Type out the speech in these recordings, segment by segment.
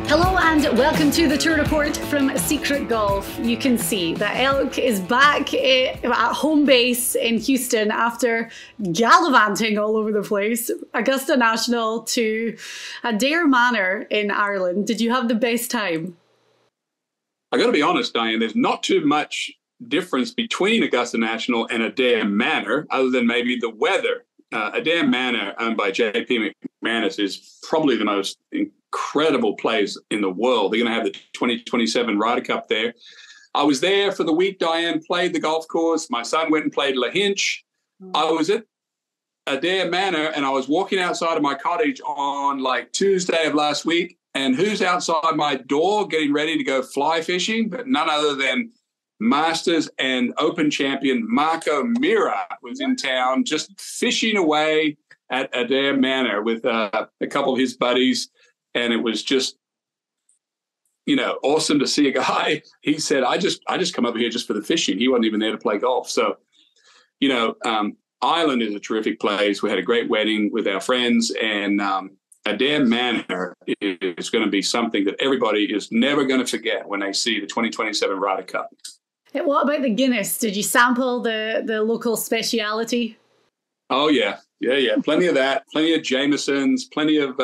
Hello and welcome to the tour report from Secret Golf. You can see that Elk is back at home base in Houston after gallivanting all over the place. Augusta National to Adair Manor in Ireland. Did you have the best time? I got to be honest, Diane, there's not too much difference between Augusta National and Adair Manor other than maybe the weather. Adair Manor, owned by JP McManus, is probably the most incredible place in the world. They're going to have the 2027 Ryder Cup there. I was there for the week. Diane played the golf course. My son went and played La Hinch. I was at Adair Manor, and I was walking outside of my cottage on like Tuesday of last week. And who's outside my door getting ready to go fly fishing? But none other than Masters and Open champion Marco Mira was in town just fishing away at Adair Manor with a couple of his buddies. And it was just, awesome to see a guy. He said, I just come over here just for the fishing. He wasn't even there to play golf. So, Ireland is a terrific place. We had a great wedding with our friends, and Adair Manor is going to be something that everybody is never going to forget when they see the 2027 Ryder Cup. What about the Guinness? Did you sample the local speciality? Oh, yeah. Plenty of that. Plenty of Jamesons, plenty of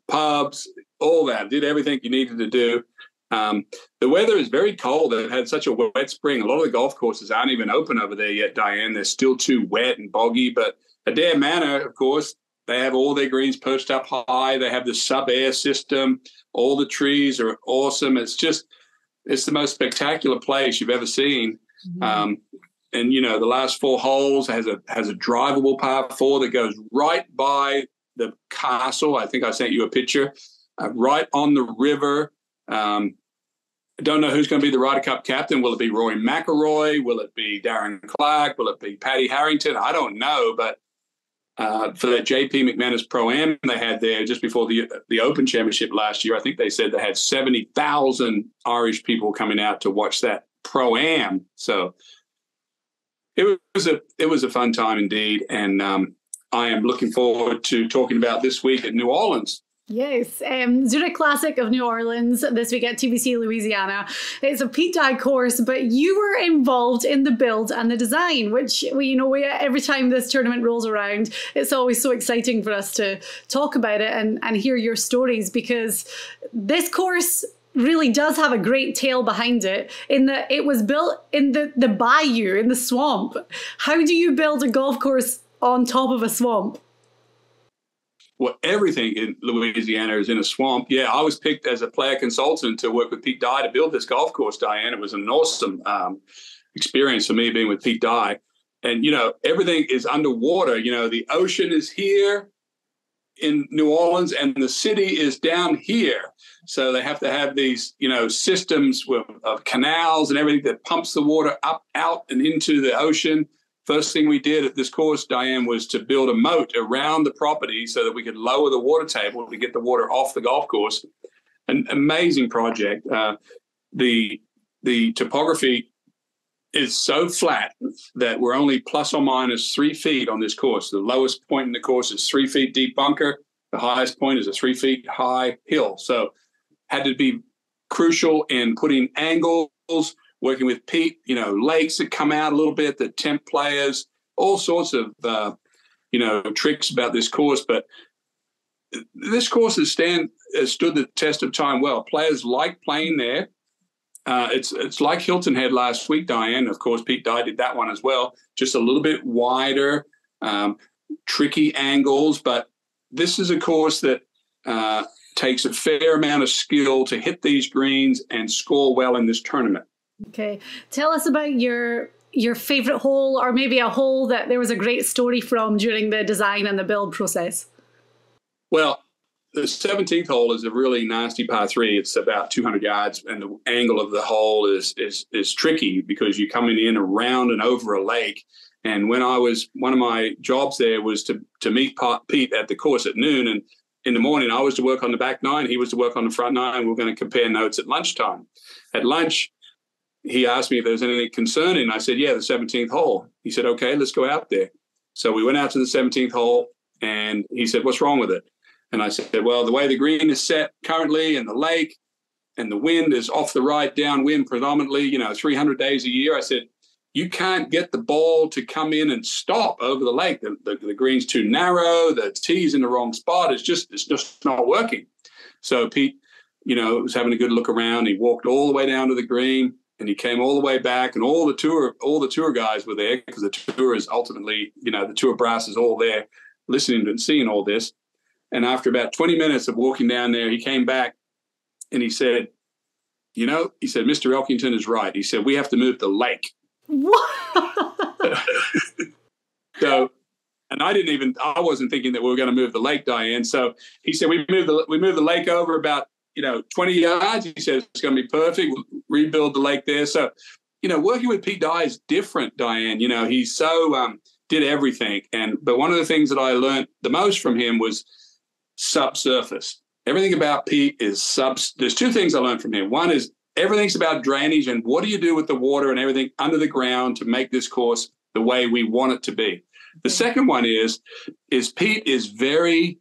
pubs, all that. Did everything you needed to do. The weather is very cold. They've had such a wet spring. A lot of the golf courses aren't even open over there yet, Diane. They're still too wet and boggy. But Adair Manor, of course, they have all their greens perched up high. They have the sub-air system. All the trees are awesome. It's the most spectacular place you've ever seen. Mm-hmm. And the last four holes has a drivable par 4 that goes right by the castle. I think I sent you a picture. Right on the river. I don't know who's going to be the Ryder Cup captain. Will it be Rory McIlroy? Will it be Darren Clark? Will it be Paddy Harrington? I don't know, but for that JP McManus Pro-Am they had there just before the Open Championship last year, I think they said they had 70,000 Irish people coming out to watch that Pro-Am. So it was a fun time indeed, and I am looking forward to talking about this week at New Orleans. Yes, Zurich Classic of New Orleans this week at TPC Louisiana. It's a Pete Dye course, but you were involved in the build and the design, which we every time this tournament rolls around, it's always so exciting for us to talk about it and hear your stories, because this course really does have a great tale behind it, in that it was built in the bayou, in the swamp. How do you build a golf course on top of a swamp? Well, everything in Louisiana is in a swamp. Yeah, I was picked as a player consultant to work with Pete Dye to build this golf course, Diane. It was an awesome experience for me being with Pete Dye. And, everything is underwater. The ocean is here in New Orleans and the city is down here. So they have to have these, systems of canals and everything that pumps the water up, out, and into the ocean. First thing we did at this course, Diane, was to build a moat around the property so that we could lower the water table to get the water off the golf course. An amazing project. The topography is so flat that we're only plus or minus 3 feet on this course. The lowest point in the course is 3 feet deep bunker. The highest point is a 3 feet high hill. So had to be crucial in putting angles, working with Pete, lakes that come out a little bit, that tempt players, all sorts of, tricks about this course. But this course has stood the test of time well. Players like playing there. It's like Hilton Head last week, Diane. Of course, Pete Dye did that one as well. Just a little bit wider, tricky angles. But this is a course that takes a fair amount of skill to hit these greens and score well in this tournament. Okay. Tell us about your favorite hole, or maybe a hole that there was a great story from during the design and the build process. Well, the 17th hole is a really nasty par 3. It's about 200 yards, and the angle of the hole is tricky because you're coming in around and over a lake. And one of my jobs there was to meet Pete at the course at noon, and in the morning I was to work on the back nine, he was to work on the front nine. We were going to compare notes at lunchtime. At lunch, he asked me if there was anything concerning. I said, yeah, the 17th hole. He said, okay, let's go out there. So we went out to the 17th hole, and he said, what's wrong with it? And I said, well, the way the green is set currently and the lake and the wind is off the right, downwind predominantly, 300 days a year. I said, you can't get the ball to come in and stop over the lake. The green's too narrow. The tee's in the wrong spot. It's just not working. So Pete, was having a good look around. He walked all the way down to the green and he came all the way back, and all the tour guys were there, because the tour is ultimately, the tour brass is all there listening and seeing all this. And after about 20 minutes of walking down there, he came back and he said, Mr. Elkington is right. He said, we have to move the lake. What? So, and I wasn't thinking that we were going to move the lake, Diane. So he said, we moved the lake over about, 20 yards. He said, it's going to be perfect. We'll rebuild the lake there. So, working with Pete Dye is different, Diane. He's so, did everything. But one of the things that I learned the most from him was subsurface. Everything about Pete is there's two things I learned from him. One is everything's about drainage and what do you do with the water and everything under the ground to make this course the way we want it to be. The second one is Pete is very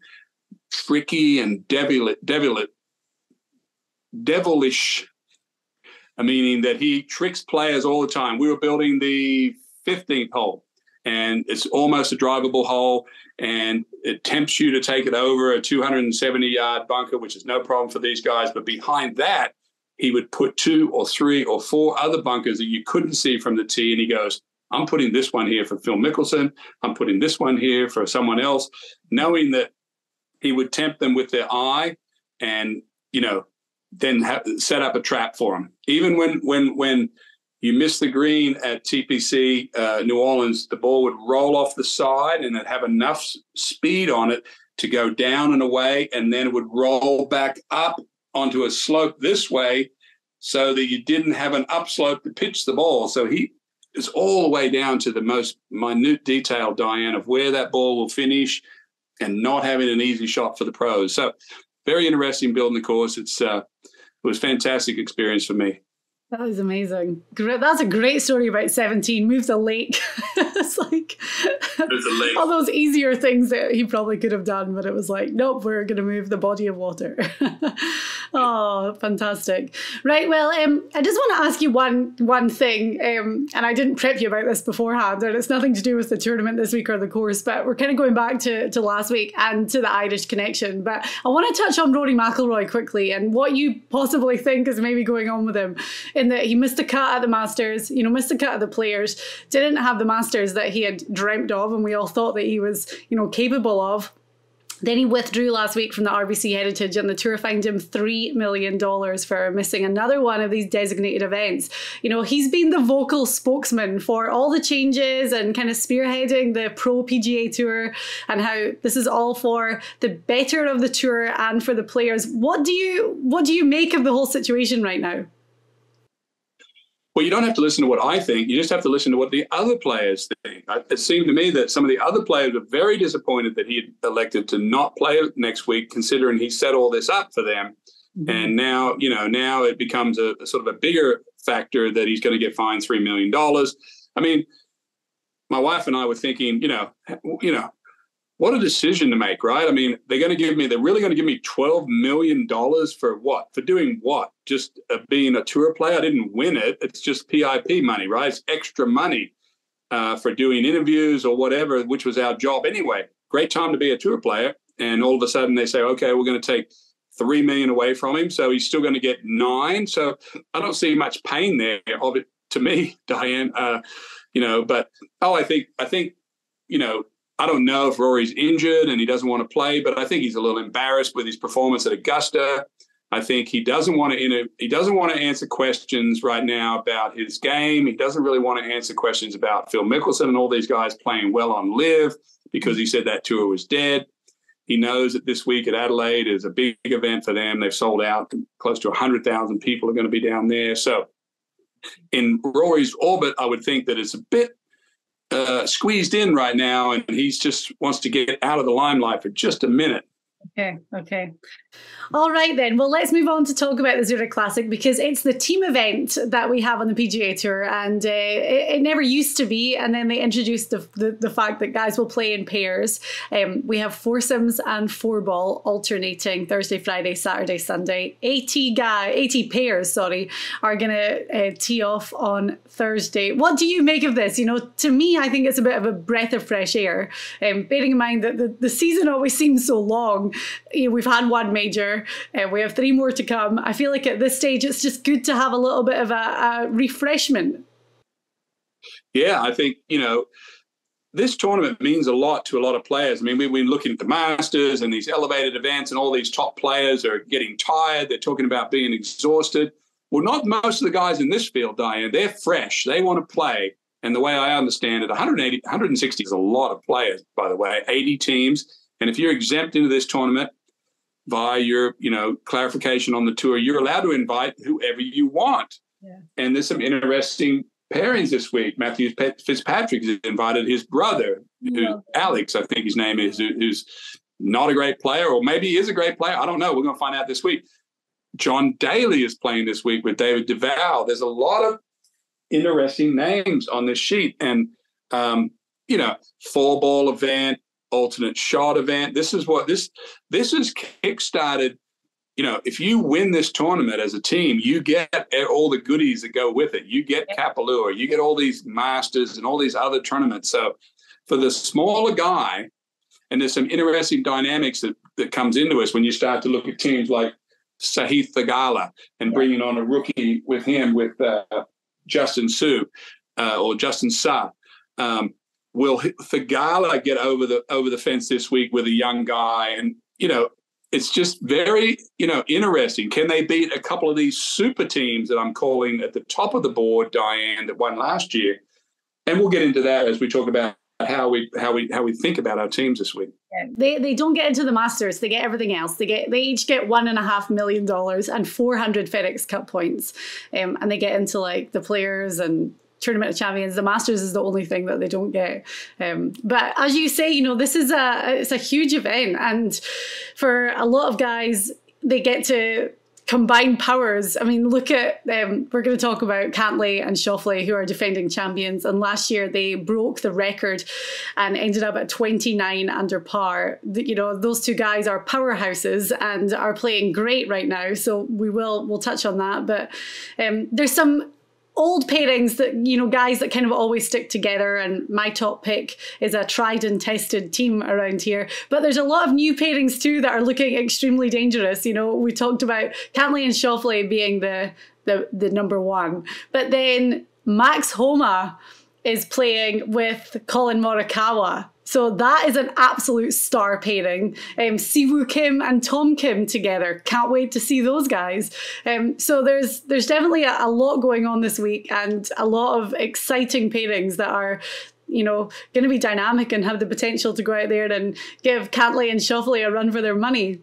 tricky and devilish, meaning that he tricks players all the time. We were building the 15th hole, and it's almost a drivable hole, and it tempts you to take it over a 270-yard bunker, which is no problem for these guys. But behind that, he would put 2 or 3 or 4 other bunkers that you couldn't see from the tee, and he goes, I'm putting this one here for Phil Mickelson. I'm putting this one here for someone else, knowing that he would tempt them with their eye and, then set up a trap for them. Even when you miss the green at TPC New Orleans, the ball would roll off the side and it'd have enough speed on it to go down and away, and then it would roll back up onto a slope this way so that you didn't have an upslope to pitch the ball. So he is all the way down to the most minute detail, Diane, of where that ball will finish and not having an easy shot for the pros. So very interesting building the course. It was a fantastic experience for me. That was amazing. That's a great story about 17. Move the lake. It's like all those easier things that he probably could have done, but it was like, nope, we're going to move the body of water. Oh, fantastic. Right. Well, I just want to ask you one thing, and I didn't prep you about this beforehand, and it's nothing to do with the tournament this week or the course, but we're kind of going back to last week and to the Irish connection. But I want to touch on Rory McIlroy quickly and what you possibly think is maybe going on with him, in that he missed a cut at the Masters, missed a cut at the Players, didn't have the Masters that he had dreamt of and we all thought that he was, capable of. Then he withdrew last week from the RBC Heritage, and the tour fined him $3 million for missing another one of these designated events. He's been the vocal spokesman for all the changes and kind of spearheading the pro PGA Tour and how this is all for the better of the tour and for the players. What do you make of the whole situation right now? Well, you don't have to listen to what I think. You just have to listen to what the other players think. It seemed to me that some of the other players were very disappointed that he had elected to not play next week, considering he set all this up for them. Mm-hmm. And now, now it becomes a sort of a bigger factor that he's going to get fined $3 million. I mean, my wife and I were thinking, what a decision to make, right? I mean, they're really going to give me $12 million for what? For doing what? Just being a tour player? I didn't win it. It's just PIP money, right? It's extra money for doing interviews or whatever, which was our job anyway. Great time to be a tour player. And all of a sudden they say, okay, we're going to take $3 million away from him. So he's still going to get $9 million. So I don't see much pain there of it to me, Diane, but I think, I don't know if Rory's injured and he doesn't want to play, but I think he's a little embarrassed with his performance at Augusta. I think he doesn't want to answer questions right now about his game. He doesn't really want to answer questions about Phil Mickelson and all these guys playing well on LIV, because he said that tour was dead. He knows that this week at Adelaide is a big event for them. They've sold out. Close to 100,000 people are going to be down there. So in Rory's orbit, I would think that it's a bit squeezed in right now, and he just wants to get out of the limelight for just a minute. Okay. All right, then. Well, let's move on to talk about the Zurich Classic, because it's the team event that we have on the PGA Tour, and it never used to be. And then they introduced the fact that guys will play in pairs. We have foursomes and 4-ball alternating Thursday, Friday, Saturday, Sunday. 80 pairs, are going to tee off on Thursday. What do you make of this? To me, I think it's a bit of a breath of fresh air. Bearing in mind that the season always seems so long. We've had one major, we have 3 more to come. I feel like at this stage, it's just good to have a little bit of a refreshment. Yeah, I think, this tournament means a lot to a lot of players. I mean, we've been looking at the Masters and these elevated events, and all these top players are getting tired. They're talking about being exhausted. Well, not most of the guys in this field, Diane. They're fresh. They want to play. And the way I understand it, 160 is a lot of players, by the way, 80 teams. And if you're exempt into this tournament via your, clarification on the tour, you're allowed to invite whoever you want. Yeah. And there's some interesting pairings this week. Matthew Fitzpatrick has invited his brother, Alex, I think his name is, who's not a great player, or maybe he is a great player. I don't know. We're going to find out this week. John Daly is playing this week with David Duval. There's a lot of interesting names on this sheet. And, 4-ball event, alternate shot event. This is kickstarted. If you win this tournament as a team, you get all the goodies that go with it. You get Kapalua, you get all these Masters and all these other tournaments. So for the smaller guy, and there's some interesting dynamics that comes into us when you start to look at teams like Sahith Theegala and bringing on a rookie with him, with Justin Suh or Justin Suh. Will Theegala get over the fence this week with a young guy? And, it's just very, interesting. Can they beat a couple of these super teams that I'm calling at the top of the board, Diane, that won last year? And we'll get into that as we talk about how we think about our teams this week. They don't get into the Masters. They get everything else. They each get $1.5 million and 400 FedEx Cup points. And they get into like the Players and Tournament of Champions. The Masters is the only thing that they don't get. But as you say, this is it's a huge event, and for a lot of guys, they get to combine powers. I mean, look at we're going to talk about Cantlay and Schauffele, who are defending champions, and last year they broke the record and ended up at 29 under par. Those two guys are powerhouses and are playing great right now. So we'll touch on that. But there's some old pairings that, guys that kind of always stick together, and my top pick is a tried and tested team around here. But there's a lot of new pairings too that are looking extremely dangerous. We talked about Cantlay and Schauffele being the number one, but then Max Homa is playing with Colin Morikawa. So that is an absolute star pairing. Siwoo Kim and Tom Kim together. Can't wait to see those guys. So there's definitely a lot going on this week, and a lot of exciting pairings that are, going to be dynamic and have the potential to go out there and give Cantlay and Schauffele a run for their money.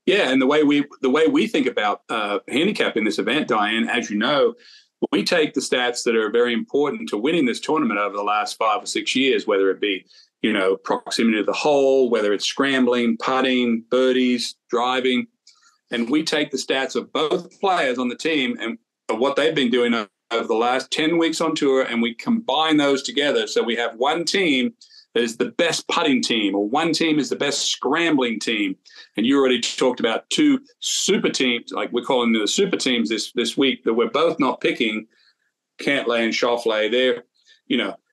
Yeah, and the way we think about handicapping this event, Diane, as you know, we take the stats that are very important to winning this tournament over the last 5 or 6 years, whether it be, proximity to the hole, whether it's scrambling, putting, birdies, driving. And we take the stats of both players on the team and what they've been doing over the last 10 weeks on tour, and we combine those together. So we have one team that is the best putting team, or one team is the best scrambling team. And you already talked about 2 super teams, like we're calling them the super teams this week, that we're both not picking, Cantlay and Schauffele. They're,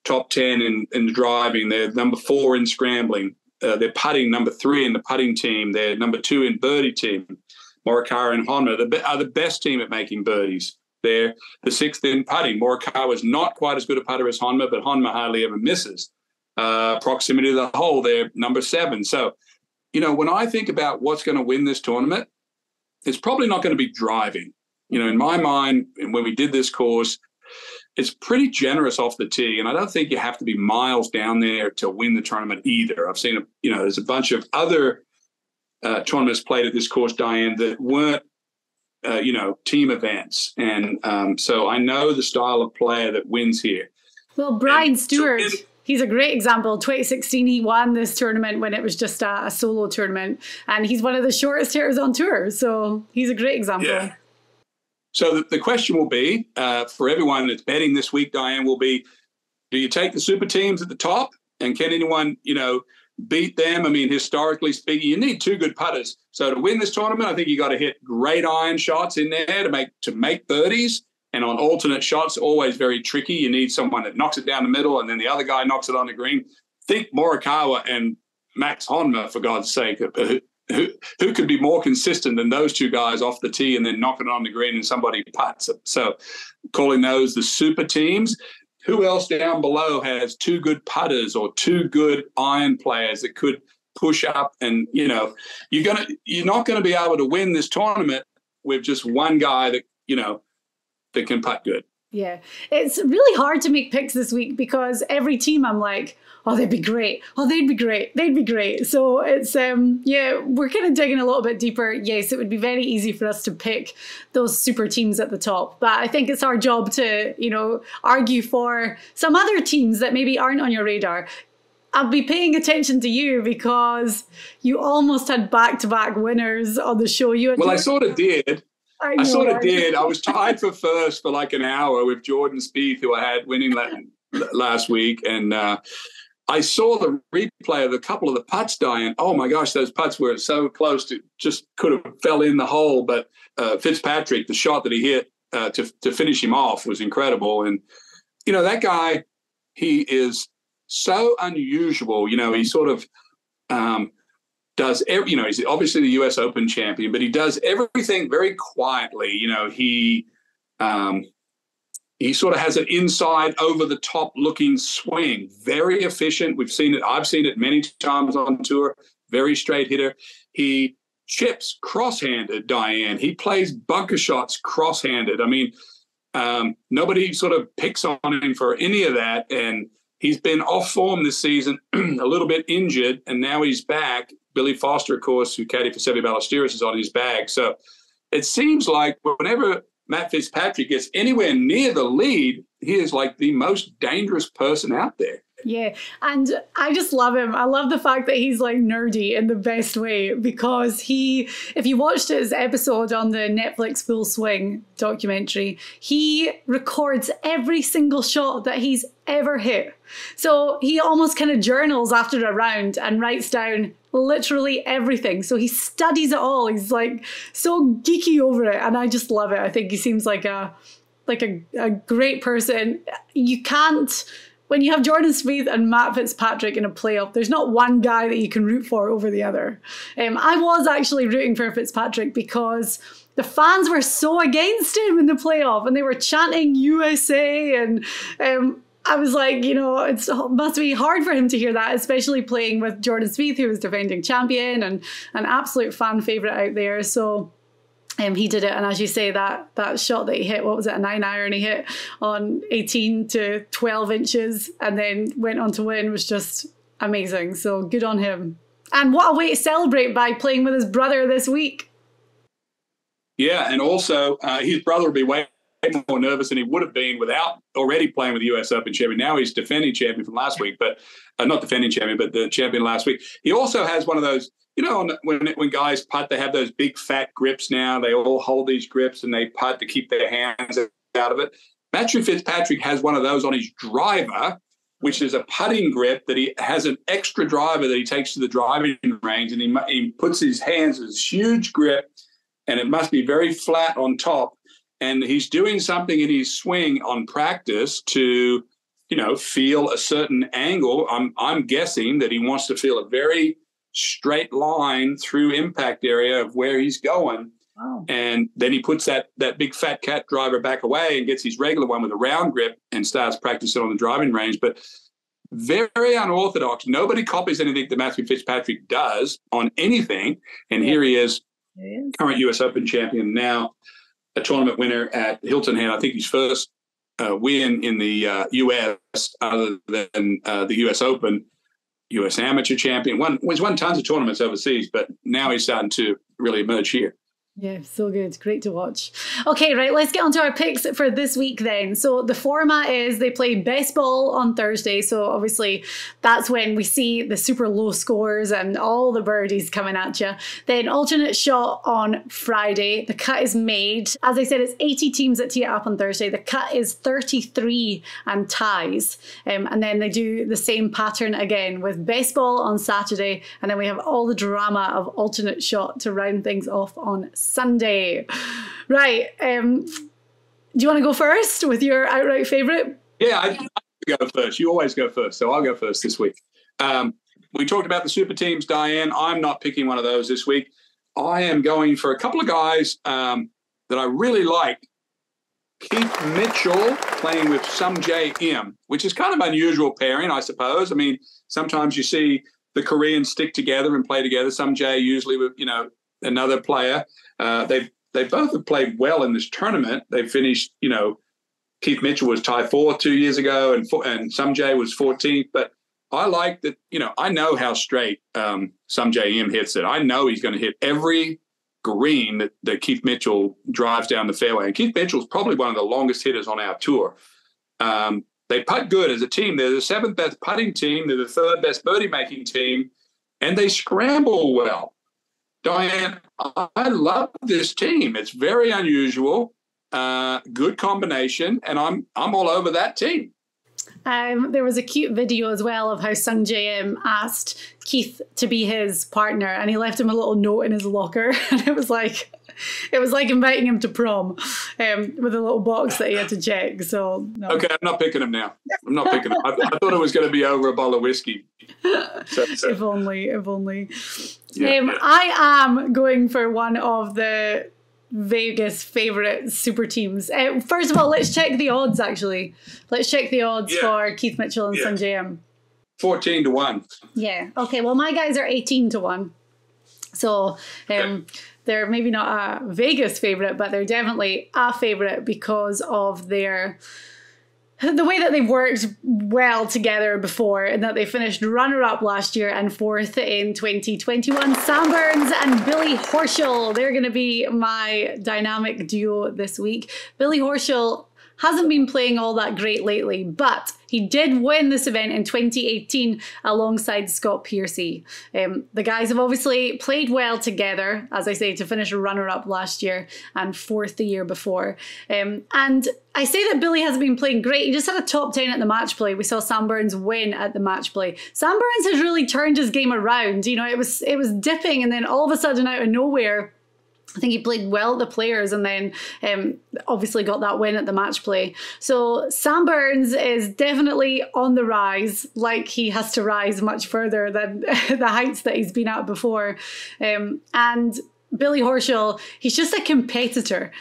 top 10 in driving. They're number 4 in scrambling. They're putting number 3 in the putting team. They're number 2 in birdie team. Morikawa and Honma are the best team at making birdies. They're the 6th in putting. Morikawa is not quite as good a putter as Honma, but Honma hardly ever misses. Proximity to the hole, they're number 7. So, when I think about what's going to win this tournament, it's probably not going to be driving. In my mind, and when we did this course, it's pretty generous off the tee, and I don't think you have to be miles down there to win the tournament either. I've seen, there's a bunch of other tournaments played at this course, Diane, that weren't, team events. And so I know the style of player that wins here. Well, Brian Stewart he's a great example. 2016, he won this tournament when it was just a solo tournament, and he's one of the shortest hitters on tour. So he's a great example. Yeah. So the question will be, for everyone that's betting this week, Diane, will be, do you take the super teams at the top, and can anyone, beat them? I mean, historically speaking, you need two good putters. So to win this tournament, I think you got to hit great iron shots in there to make birdies. And on alternate shots, always very tricky. You need someone that knocks it down the middle, and then the other guy knocks it on the green. Think Morikawa and Max Honma, for God's sake. Who could be more consistent than those two guys off the tee and then knocking it on the green and somebody putts it? So calling those the super teams. Who else down below has two good putters or two good iron players that could push up? And, you're not going to be able to win this tournament with just one guy that, that can putt good. Yeah, it's really hard to make picks this week because every team I'm like, oh, they'd be great. Oh, they'd be great. They'd be great. So it's, we're kind of digging a little bit deeper. Yes, it would be very easy for us to pick those super teams at the top. But I think it's our job to, argue for some other teams that maybe aren't on your radar. I'll be paying attention to you because you almost had back-to-back winners on the show. I sort of did. I sort of did. I was tied for first for like an hour with Jordan Spieth, who I had winning last week. And I saw the replay of a couple of the putts, Diane. Oh, my gosh, those putts were so close to just could have fell in the hole. But Fitzpatrick, the shot that he hit to finish him off was incredible. And, that guy, he is so unusual. He sort of does he's obviously the U.S. Open champion, but he does everything very quietly. He sort of has an inside over the top looking swing, very efficient. We've seen it. I've seen it many times on tour. Very straight hitter. He chips cross-handed, Diane. He plays bunker shots cross-handed. I mean, nobody sort of picks on him for any of that. And he's been off form this season, a little bit injured, and now he's back. Billy Foster, of course, who caddied for Seve Ballesteros, is on his bag. So it seems like whenever Matt Fitzpatrick gets anywhere near the lead, he is like the most dangerous person out there. Yeah, and I just love him. I love the fact that he's like nerdy in the best way, because if you watched his episode on the Netflix Full Swing documentary, he records every single shot that he's ever hit. So he almost kind of journals after a round and writes down literally everything. So he studies it all. He's like so geeky over it, and I just love it. I think he seems like a great person. You can't. When you have Jordan Spieth and Matt Fitzpatrick in a playoff, there's not one guy that you can root for over the other. I was actually rooting for Fitzpatrick because the fans were so against him in the playoff, and they were chanting USA, and I was like, it must be hard for him to hear that, especially playing with Jordan Spieth, who was defending champion and an absolute fan favorite out there. So he did it, and as you say, that shot that he hit, what was it, a 9-iron he hit on 18 to 12 inches and then went on to win, was just amazing. So good on him. And what a way to celebrate by playing with his brother this week. Yeah, and also his brother would be way more nervous than he would have been without already playing with the U.S. Open champion. Now he's defending champion from last week, but not defending champion, but the champion last week. He also has one of those, when guys putt, they have those big fat grips now. They all hold these grips and they putt to keep their hands out of it. Matthew Fitzpatrick has one of those on his driver, which is a putting grip that he has an extra driver that he takes to the driving range, and he puts his hands in this huge grip, and it must be very flat on top. And he's doing something in his swing on practice to, feel a certain angle. I'm guessing that he wants to feel a very straight line through impact area of where he's going. Wow. And then he puts that big fat cat driver back away and gets his regular one with a round grip and starts practicing on the driving range. But very unorthodox. Nobody copies anything that Matthew Fitzpatrick does on anything. And here he is, current U.S. Open champion, now a tournament winner at Hilton Head. I think his first win in the U.S. other than the U.S. Open. U.S. amateur champion. He's won tons of tournaments overseas, but now he's starting to really emerge here. Yeah, so good. Great to watch. Okay, right, let's get on to our picks for this week then. So the format is they play best ball on Thursday. So obviously that's when we see the super low scores and all the birdies coming at you. Then alternate shot on Friday. The cut is made. As I said, it's 80 teams that tee it up on Thursday. The cut is 33 and ties. And then they do the same pattern again with best ball on Saturday. And then we have all the drama of alternate shot to round things off on Sunday. Right. Do you want to go first with your outright favourite? Yeah, I go first. You always go first, so I'll go first this week. We talked about the super teams, Diane. I'm not picking one of those this week. I am going for a couple of guys that I really like. Keith Mitchell playing with Sungjae Im, which is kind of unusual pairing, I suppose. I mean, sometimes you see the Koreans stick together and play together. Sungjae usually with, another player. They both have played well in this tournament. They finished, Keith Mitchell was tied 4 2 years ago, and Sungjae was 14th. But I like that, I know how straight Sungjae Im hits it. I know he's going to hit every green that Keith Mitchell drives down the fairway. And Keith Mitchell's probably one of the longest hitters on our tour. They putt good as a team. They're the 7th best putting team. They're the 3rd best birdie making team, and they scramble well. Diane, I love this team. It's very unusual, good combination, and I'm all over that team. There was a cute video as well of how Sungjae Im asked Keith to be his partner, and he left him a little note in his locker, and it was like inviting him to prom, with a little box that he had to check. So no. Okay, I'm not picking him now. I'm not picking him. I thought it was going to be over a bottle of whiskey. So. If only. Yeah. I am going for one of the Vegas favourite super teams. First of all, let's check the odds. Actually, let's check the odds for Keith Mitchell and Sungjae Im. 14 to 1. Yeah. Okay. Well, my guys are 18 to 1. So they're maybe not a Vegas favourite, but they're definitely a favourite because of the way that they've worked well together before, and that they finished runner-up last year and 4th in 2021. Sam Burns and Billy Horschel, they're going to be my dynamic duo this week. Billy Horschel hasn't been playing all that great lately, but he did win this event in 2018 alongside Scott Piercy. The guys have obviously played well together, as I say, to finish runner-up last year and 4th the year before. And I say that Billy hasn't been playing great. He just had a top 10 at the match play. We saw Sam Burns win at the match play. Sam Burns has really turned his game around. It was dipping, and then all of a sudden out of nowhere, I think he played well at the Players, and then obviously got that win at the match play. So Sam Burns is definitely on the rise, like he has to rise much further than the heights that he's been at before. And Billy Horschel, he's just a competitor.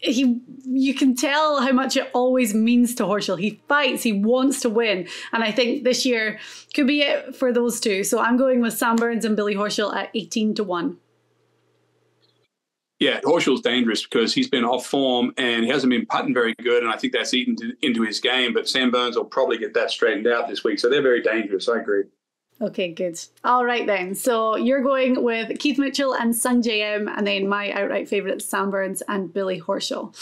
You can tell how much it always means to Horschel. He fights, he wants to win. And I think this year could be it for those two. So I'm going with Sam Burns and Billy Horschel at 18 to 1. Yeah, Horschel's dangerous because he's been off form and he hasn't been putting very good, and I think that's eaten into his game. But Sam Burns will probably get that straightened out this week. So they're very dangerous. I agree. Okay, good. All right then. So you're going with Keith Mitchell and Sungjae Im, and then my outright favourites, Sam Burns and Billy Horschel.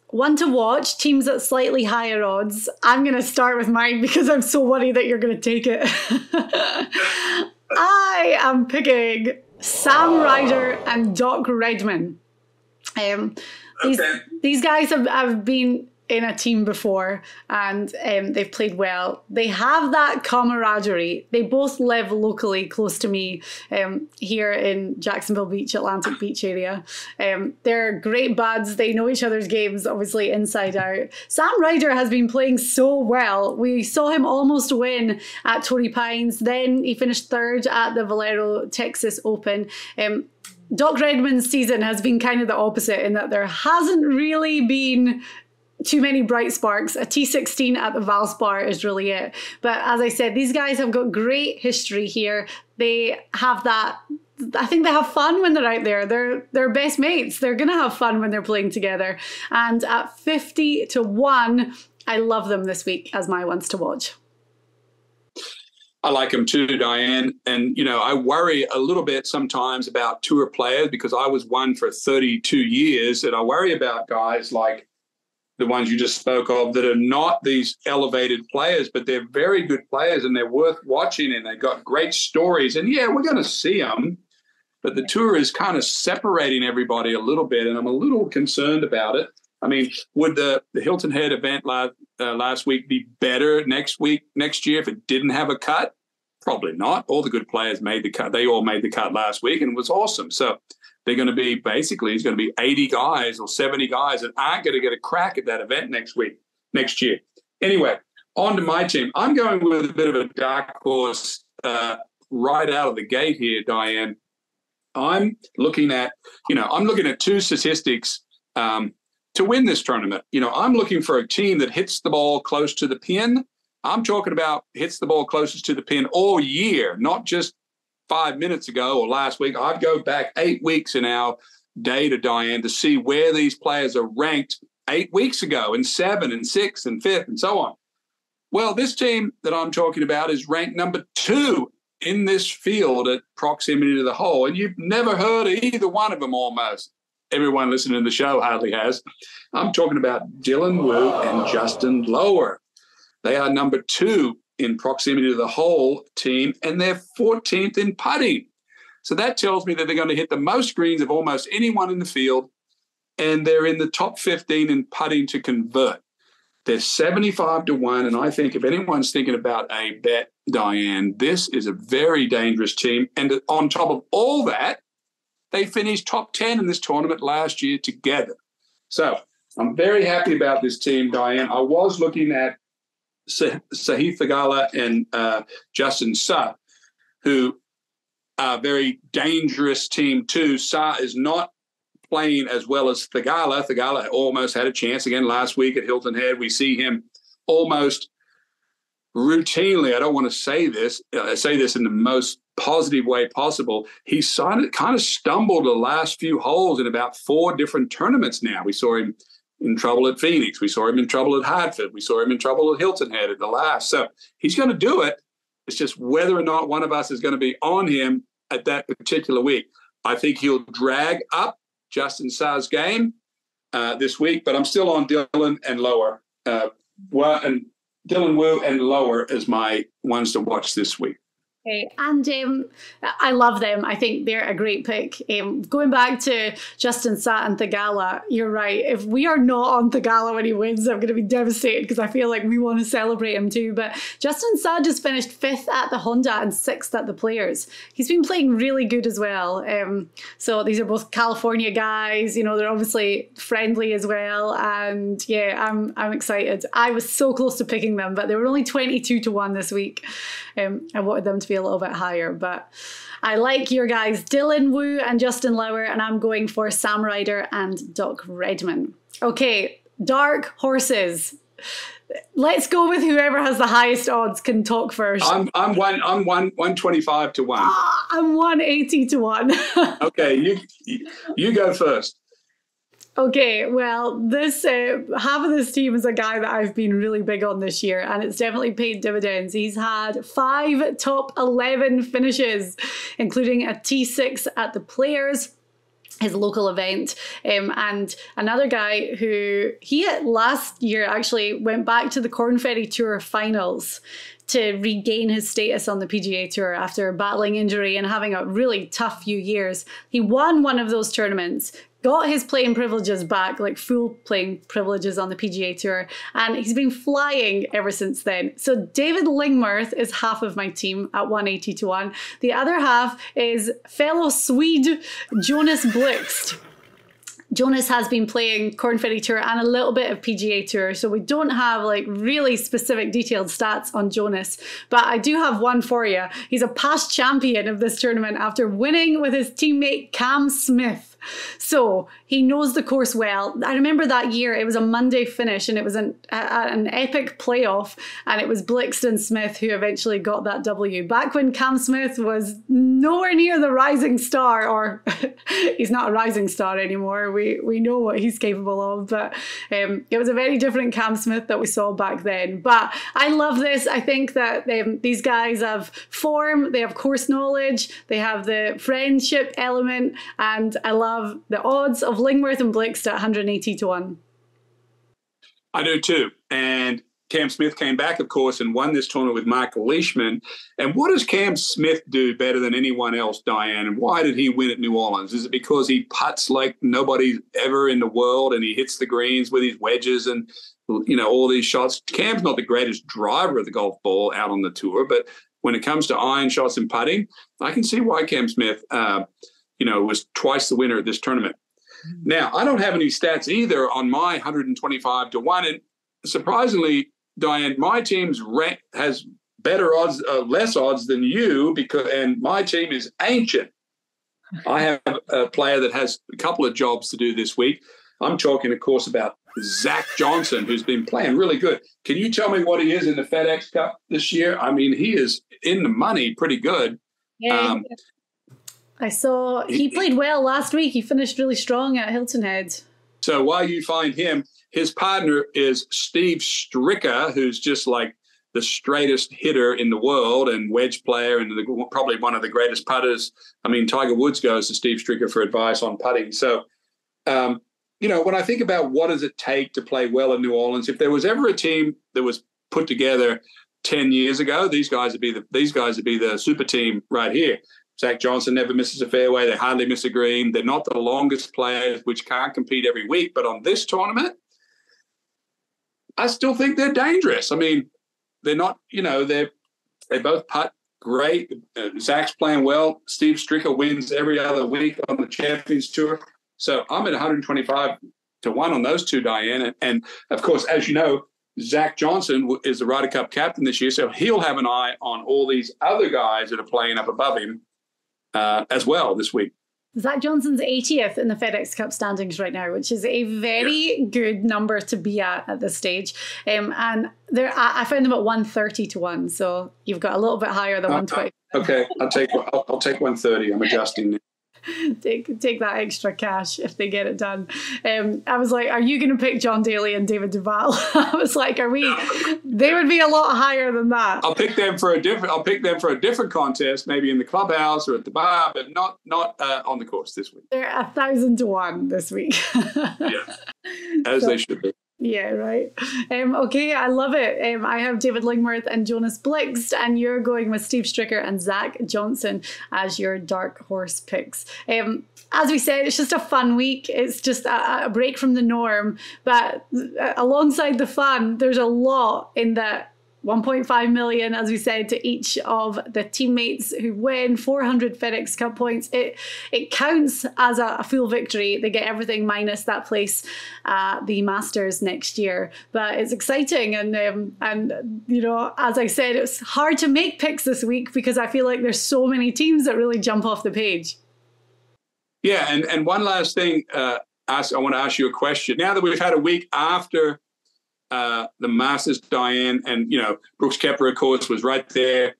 One to watch, teams at slightly higher odds. I'm going to start with mine because I'm so worried that you're going to take it. I am picking Sam Ryder and Doc Redman. These guys have been in a team before, and they've played well. They have that camaraderie. They both live locally close to me here in Jacksonville Beach, Atlantic Beach area. They're great buds. They know each other's games, obviously, inside out. Sam Ryder has been playing so well. We saw him almost win at Torrey Pines. Then he finished 3rd at the Valero Texas Open. Doc Redman's season has been kind of the opposite in that there hasn't really been too many bright sparks. A T16 at the Valspar is really it. But as I said, these guys have got great history here. They have that, I think they have fun when they're out there. They're best mates. They're going to have fun when they're playing together. And at 50 to 1, I love them this week as my ones to watch. I like them too, Diane. And, I worry a little bit sometimes about tour players because I was one for 32 years. And I worry about guys like the ones you just spoke of that are not these elevated players, but they're very good players and they're worth watching and they've got great stories. And, yeah, we're going to see them. But the tour is kind of separating everybody a little bit, and I'm a little concerned about it. I mean, would the Hilton Head event last week be better next year if it didn't have a cut? Probably not. All the good players made the cut. They all made the cut last week, and it was awesome. So they're going to be it's going to be 80 guys or 70 guys that aren't going to get a crack at that event next year. Anyway, on to my team. I'm going with a bit of a dark horse right out of the gate here, Diane. I'm looking at two statistics to win this tournament. I'm looking for a team that hits the ball close to the pin. I'm talking about hits the ball closest to the pin all year, not just 5 minutes ago or last week. I'd go back 8 weeks in our data, Diane, to see where these players are ranked 8 weeks ago in 7 and 6 and 5th and so on. Well, this team that I'm talking about is ranked number 2 in this field at proximity to the hole. And you've never heard of either one of them almost. Everyone listening to the show hardly has. I'm talking about Dylan Wu and Justin Lower. They are number 2 in proximity to the hole team, and they're 14th in putting. So that tells me that they're going to hit the most greens of almost anyone in the field, and they're in the top 15 in putting to convert. They're 75 to 1, and I think if anyone's thinking about a bet, Diane, this is a very dangerous team. And on top of all that, they finished top 10 in this tournament last year together. So I'm very happy about this team, Diane. I was looking at Sahith Theegala and Justin Suh, who are a very dangerous team too. Suh is not playing as well as Theegala. Theegala almost had a chance again last week at Hilton Head. We see him almost routinely. I don't want to say this in the most positive way possible. He's kind of stumbled the last few holes in about 4 different tournaments now. We saw him in trouble at Phoenix. We saw him in trouble at Hartford. We saw him in trouble at Hilton Head at the last. So he's going to do it. It's just whether or not one of us is going to be on him at that particular week. I think he'll drag up Justin Suh's game this week, but I'm still on Dylan and Lower. And Dylan Wu and Lower as my ones to watch this week. Okay. And I love them. I think they're a great pick. Going back to Justin Suh and Theegala, you're right. If we are not on Theegala when he wins, I'm going to be devastated because I feel like we want to celebrate him too. But Justin Suh just finished 5th at the Honda and 6th at the Players. He's been playing really good as well. So these are both California guys. They're obviously friendly as well. And yeah, I'm excited. I was so close to picking them, but they were only 22 to 1 this week. I wanted them to be a little bit higher, but I like your guys, Dylan Wu and Justin Lower, and I'm going for Sam Ryder and Doc Redman. Okay, dark horses. Let's go with whoever has the highest odds can talk first. I'm 125 to 1. I'm 180 to 1. Okay, you go first. Okay, well, this half of this team is a guy that I've been really big on this year, and it's definitely paid dividends. He's had 5 top 11 finishes, including a T6 at the Players, his local event, and another guy who last year actually went back to the Corn Ferry Tour finals to regain his status on the PGA Tour after battling injury and having a really tough few years. He won one of those tournaments, got his playing privileges back, like full playing privileges on the PGA Tour, and he's been flying ever since then. So David Lingmerth is half of my team at 180 to 1. The other half is fellow Swede Jonas Blixt. Jonas has been playing Corn Ferry Tour and a little bit of PGA Tour, so we don't have like really specific detailed stats on Jonas, but I do have one for you. He's a past champion of this tournament after winning with his teammate Cam Smith. So he knows the course well. I remember that year, it was a Monday finish and it was an epic playoff, and it was Blixton Smith who eventually got that W. Back when Cam Smith was nowhere near the rising star, or he's not a rising star anymore. We know what he's capable of, but it was a very different Cam Smith that we saw back then. But I love this. I think that these guys have form, they have course knowledge, they have the friendship element, and I love the odds of Lingworth and Blixt at 180 to 1. I do too. And Cam Smith came back, of course, and won this tournament with Michael Leishman. And what does Cam Smith do better than anyone else, Diane? And why did he win at New Orleans? Is it because he putts like nobody ever in the world and he hits the greens with his wedges and, you know, all these shots? Cam's not the greatest driver of the golf ball out on the tour, but when it comes to iron shots and putting, I can see why Cam Smith, was twice the winner at this tournament. Now, I don't have any stats either on my 125 to 1. And surprisingly, Diane, my team's rank has better odds, less odds than you, and my team is ancient. I have a player that has a couple of jobs to do this week. I'm talking, of course, about Zach Johnson, who's been playing really good. Can you tell me what he is in the FedEx Cup this year? I mean, he is in the money pretty good. Yeah. I saw he played well last week. He finished really strong at Hilton Head. So while you find him, his partner is Steve Stricker, who's just like the straightest hitter in the world and wedge player and probably one of the greatest putters. I mean, Tiger Woods goes to Steve Stricker for advice on putting. So, when I think about what does it take to play well in New Orleans, if there was ever a team that was put together 10 years ago, these guys would be the super team right here. Zach Johnson never misses a fairway. They hardly miss a green. They're not the longest players, which can't compete every week. But on this tournament, I still think they're dangerous. I mean, they're not, they both putt great. Zach's playing well. Steve Stricker wins every other week on the Champions Tour. So I'm at 125 to 1 on those two, Diane. And of course, as you know, Zach Johnson is the Ryder Cup captain this year. So he'll have an eye on all these other guys that are playing up above him as well this week. Zach Johnson's 80th in the FedEx Cup standings right now, which is a very good number to be at this stage. And I found him at 130 to 1, so you've got a little bit higher than 120. Okay, I'll take 130. I'm adjusting. Take that extra cash if they get it done. I was like, are you going to pick John Daly and David Duval? I was like, they would be a lot higher than that. I'll pick them for a different contest, maybe in the clubhouse or at the bar, but not on the course this week. They're 1,000 to 1 this week. Yeah, as they should be. Yeah, right. Okay, I love it. I have David Lingworth and Jonas Blixt, and you're going with Steve Stricker and Zach Johnson as your dark horse picks. As we said, it's just a fun week. It's just a break from the norm. But alongside the fun, there's a lot in that 1.5 million, as we said, to each of the teammates who win, 400 FedEx Cup points. It counts as a full victory. They get everything minus that place at the Masters next year. But it's exciting. And as I said, it's hard to make picks this week because I feel like there's so many teams that really jump off the page. Yeah, and one last thing, I want to ask you a question. Now that we've had a week after the Masters, Diane, and Brooks Koepka, of course, was right there.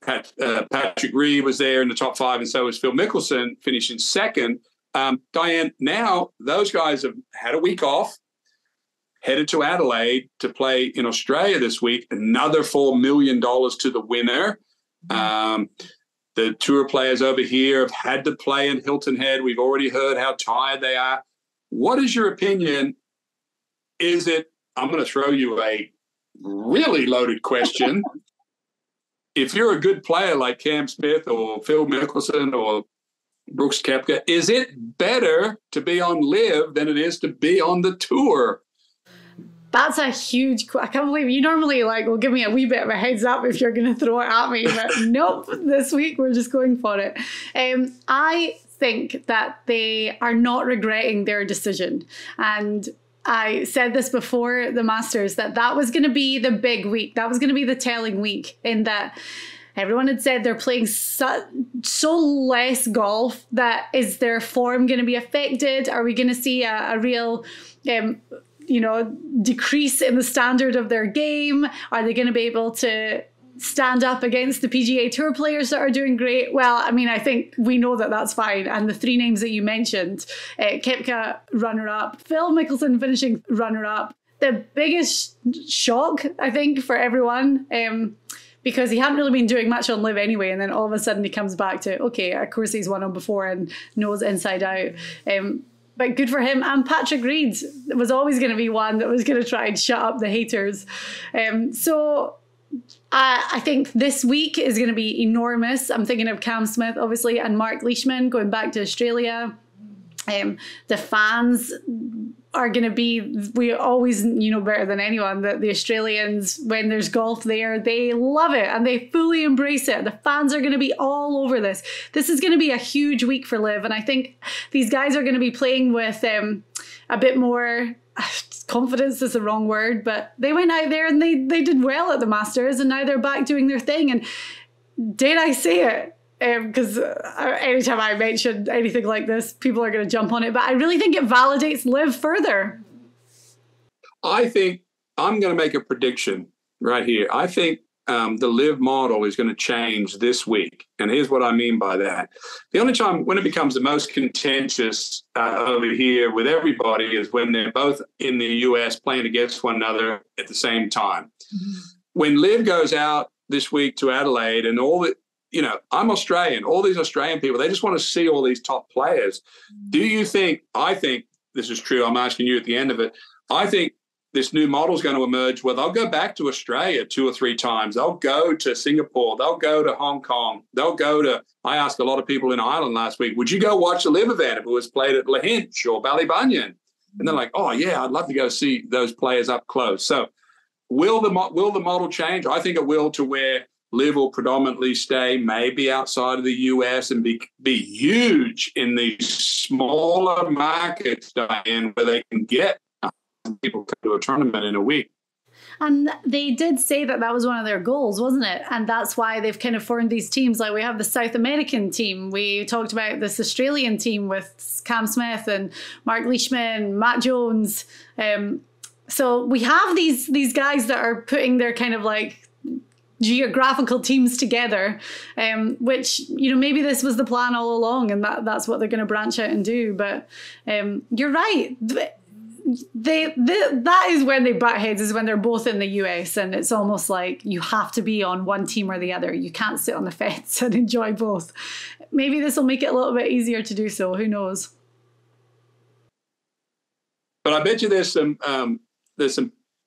Patrick Reed was there in the top 5, and so was Phil Mickelson, finishing second. Diane, now those guys have had a week off, headed to Adelaide to play in Australia this week. Another $4 million to the winner. The tour players over here have had to play in Hilton Head. We've already heard how tired they are. What is your opinion? I'm going to throw you a really loaded question. If you're a good player like Cam Smith or Phil Mickelson or Brooks Koepka, is it better to be on LIV than it is to be on the tour? That's a huge I can't believe you normally will give me a wee bit of a heads up if you're going to throw it at me, but nope, this week we're just going for it. I think that they are not regretting their decision, and I said this before the Masters, that was going to be the big week. That was going to be the telling week, in that everyone had said they're playing so less golf. That is their form going to be affected? Are we going to see a real decrease in the standard of their game? Are they going to be able to stand up against the PGA Tour players that are doing great? Well, I mean, I think we know that that's fine. And the three names that you mentioned, Koepka runner-up, Phil Mickelson finishing runner-up. The biggest shock, I think, for everyone, because he hadn't really been doing much on LIV anyway, and then all of a sudden he comes back to, okay, of course he's won on before and knows inside out. But good for him. And Patrick Reed was always going to be one that was going to try and shut up the haters. So I think this week is going to be enormous. I'm thinking of Cam Smith, obviously, and Mark Leishman going back to Australia. The fans are going to be, we always, better than anyone, that the Australians, when there's golf there, they love it and they fully embrace it. The fans are going to be all over this. This is going to be a huge week for LIV. And I think these guys are going to be playing with a bit more confidence is the wrong word, but they went out there and they did well at the Masters, and now they're back doing their thing. And dare I say it, because anytime I mention anything like this, people are going to jump on it. But I really think it validates LIV further. I think I'm going to make a prediction right here. I think the LIV model is going to change this week. And here's what I mean by that. The only time when it becomes the most contentious over here with everybody is when they're both in the US playing against one another at the same time. Mm-hmm. When LIV goes out this week to Adelaide and all the, I'm Australian, all these Australian people, they just want to see all these top players. Do you think, I think this is true, I'm asking you at the end of it, I think this new model is going to emerge where they'll go back to Australia 2 or 3 times. They'll go to Singapore. They'll go to Hong Kong. They'll go to, I asked a lot of people in Ireland last week, would you go watch a LIV event if it was played at Lahinch or Ballybunion? And they're like, oh, yeah, I'd love to go see those players up close. So will the model change? I think it will, to where LIV will predominantly stay maybe outside of the US and be huge in these smaller markets, Diane, where they can get people come to a tournament in a week. And they did say that that was one of their goals, wasn't it? And that's why they've kind of formed these teams. Like we have the South American team. We talked about this Australian team with Cam Smith and Mark Leishman, Matt Jones. So we have these guys that are putting their kind of like geographical teams together, which, maybe this was the plan all along, and that's what they're going to branch out and do. But you're right. That is when they butt heads, is when they're both in the US, and it's almost like you have to be on one team or the other. You can't sit on the fence and enjoy both. Maybe this will make it a little bit easier to do so. Who knows? But I bet you there's some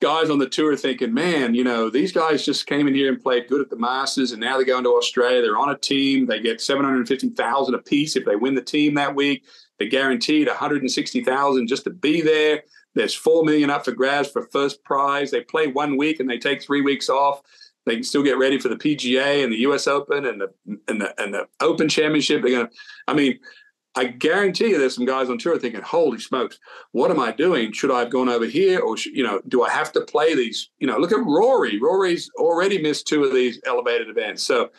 guys on the tour thinking, man, these guys just came in here and played good at the Masters, and now they're going to Australia. They're on a team. They get $750,000 a piece if they win the team that week. They're guaranteed $160,000 just to be there. There's $4 million up for grabs for first prize. They play 1 week and they take 3 weeks off. They can still get ready for the PGA and the US Open and the Open Championship. I guarantee you there's some guys on tour thinking, holy smokes, what am I doing? Should I have gone over here? Or, do I have to play these? Look at Rory. Rory's already missed 2 of these elevated events. So,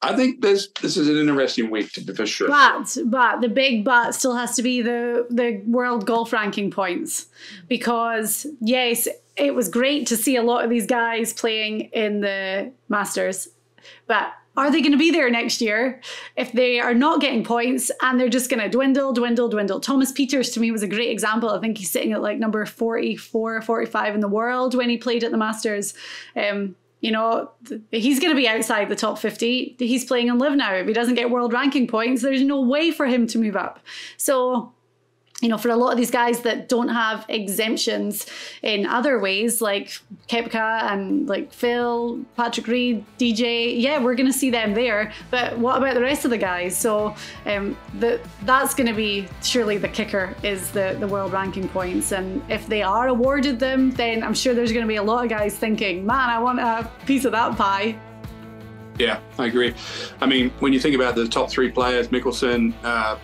I think this is an interesting week, for sure. But the big but still has to be the world golf ranking points. Because, yes, it was great to see a lot of these guys playing in the Masters. But are they going to be there next year if they are not getting points and they're just going to dwindle? Thomas Pieters, to me, was a great example. I think he's sitting at like number 44, 45 in the world when he played at the Masters. He's going to be outside the top 50. He's playing on LIV now. If he doesn't get world ranking points, there's no way for him to move up. So, for a lot of these guys that don't have exemptions in other ways, like Koepka and like Phil, Patrick Reed, DJ, yeah, we're going to see them there. But what about the rest of the guys? So that's going to be surely the kicker, is the world ranking points. And if they are awarded them, then I'm sure there's going to be a lot of guys thinking, man, I want a piece of that pie. Yeah, I agree. When you think about the top 3 players, Mickelson,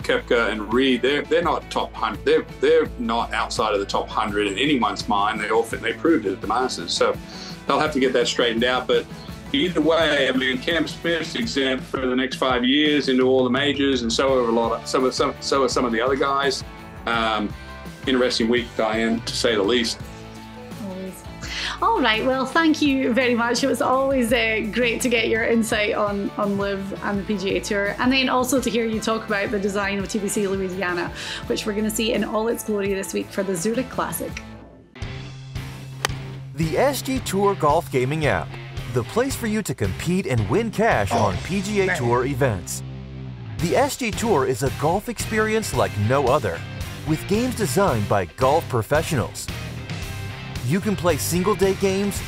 Koepka, and Reed, they're not top 100. They're not outside of the top 100 in anyone's mind. They proved it at the Masters, so they'll have to get that straightened out. But either way, I mean, Cam Smith's exempt for the next 5 years into all the majors, and so are some of the other guys. Interesting week, Diane, to say the least. Always. All right. Well, thank you very much. It was always great to get your insight on LIV and the PGA Tour, and then also to hear you talk about the design of TPC Louisiana, which we're going to see in all its glory this week for the Zurich Classic. The SG Tour Golf Gaming app, the place for you to compete and win cash on PGA Tour events. The SG Tour is a golf experience like no other, with games designed by golf professionals. You can play single-day games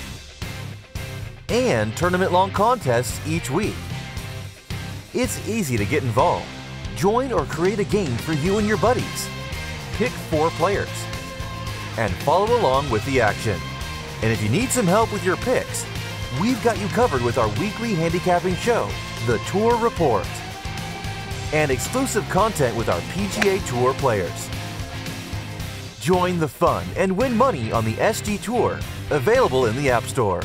and tournament-long contests each week. It's easy to get involved. Join or create a game for you and your buddies. Pick 4 players and follow along with the action. And if you need some help with your picks, we've got you covered with our weekly handicapping show, The Tour Report, and exclusive content with our PGA Tour players. Join the fun and win money on the SG Tour, available in the App Store.